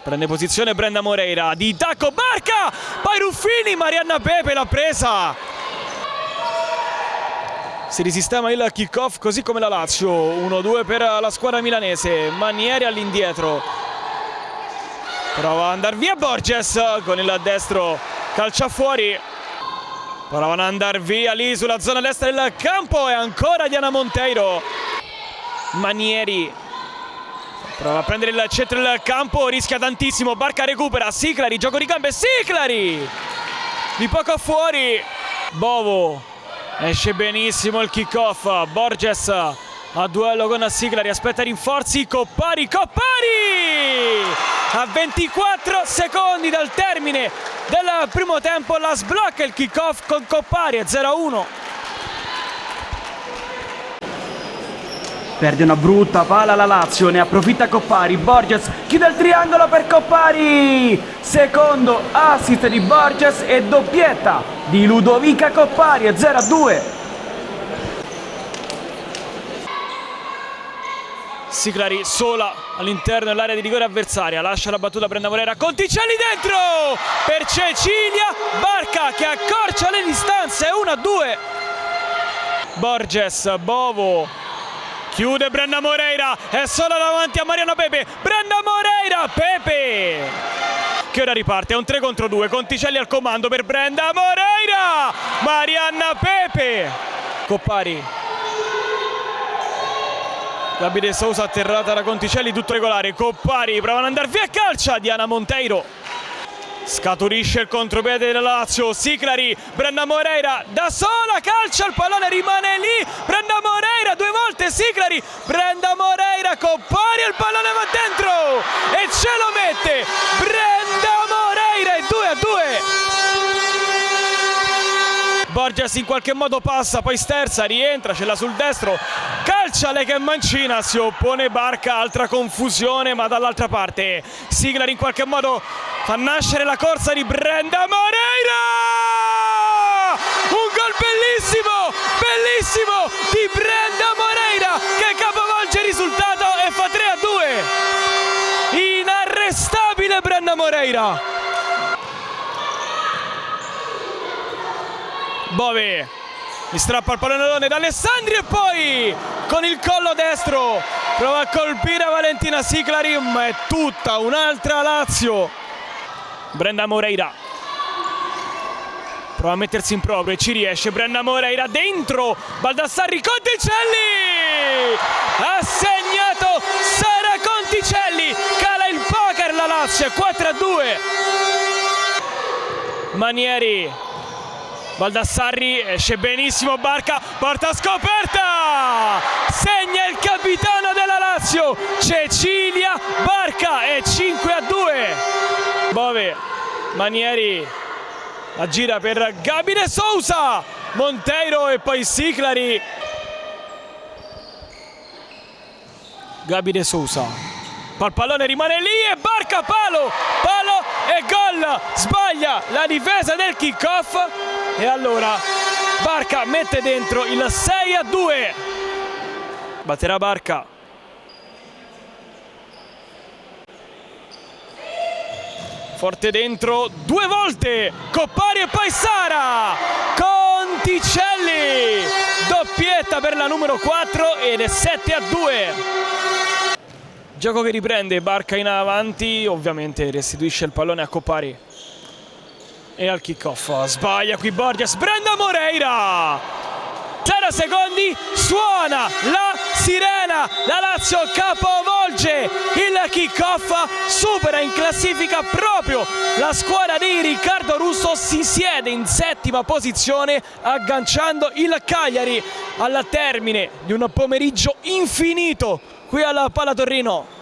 Prende posizione Brenda Moreira, di tacco Barca, poi Ruffini, Marianna Pepe l'ha presa. Si risistema il kick-off così come la Lazio, 1-2 per la squadra milanese, Manieri all'indietro. Prova ad andare via Borges con il destro, calcia fuori. Provano ad andare via lì sulla zona destra del campo e ancora Diana Monteiro. Manieri prova a prendere il centro del campo, rischia tantissimo, Barca recupera, Siclari, gioco di gambe, Siclari! Di poco fuori, Bovo, esce benissimo il kick-off, Borges a duello con Siclari, aspetta rinforzi, Coppari, a 24 secondi dal termine del primo tempo la sblocca il kick-off con Coppari, 0-1. Perde una brutta pala la Lazio, ne approfitta Coppari, Borges chiude il triangolo per Coppari! Secondo assist di Borges e doppietta di Ludovica Coppari, 0-2. Siclari sola all'interno dell'area di rigore avversaria, lascia la battuta Brenda Moreira, Conticelli dentro per Cecilia Barca che accorcia le distanze, 1-2. Borges, Bovo, chiude Brenda Moreira, è sola davanti a Marianna Pepe, Brenda Moreira, Pepe che ora riparte, è un 3 contro 2, Conticelli al comando per Brenda Moreira, Marianna Pepe, Coppari, Gabi De Sousa atterrata da Conticelli, tutto regolare, Coppari prova ad andare via, calcia Diana Monteiro, scaturisce il contropiede della Lazio, Siclari, Brenda Moreira da sola, calcia, il pallone rimane lì, Brenda Moreira due volte, Siclari, Brenda Moreira, Coppari, il pallone va dentro e ce lo mette Brenda Moreira, e 2-2. Borges in qualche modo passa, poi sterza, rientra, ce l'ha sul destro, calcia lei che è mancina, si oppone Barca, altra confusione ma dall'altra parte Siclari in qualche modo fa nascere la corsa di Brenda Moreira, un gol bellissimo, bellissimo di Brenda Moreira che capovolge il risultato e fa 3-2, inarrestabile Brenda Moreira. Bove mi strappa il pallone da Alessandri e poi con il collo destro prova a colpire Valentina Siclari, ma è tutta un'altra Lazio. Brenda Moreira prova a mettersi in proprio e ci riesce, Brenda Moreira dentro, Baldassarri, Conticelli, ha segnato Sara Conticelli, cala il poker la Lazio, 4-2. Manieri, Baldassarri, esce benissimo Barca, porta scoperta, segna il capitano della Lazio, Cecilia Barca, e 5-2. Bove, Manieri, la gira per Gabi De Sousa, Monteiro e poi Siclari. Gabi De Sousa, il pallone rimane lì e Barca, palo e gol, sbaglia la difesa del kick-off e allora Barca mette dentro il 6-2. Batterà Barca. Forte dentro, due volte, Coppari e poi Sara, Conticelli, doppietta per la numero 4 ed è 7-2. Gioco che riprende, Barca in avanti, ovviamente restituisce il pallone a Coppari e al kick-off, sbaglia qui Borges, Brenda Moreira, 0 secondi, suona la sirena, la Lazio capovolge il kick-off, supera in classifica proprio la squadra di Riccardo Russo, si siede in 7ª posizione agganciando il Cagliari al termine di un pomeriggio infinito qui alla Pala Torino.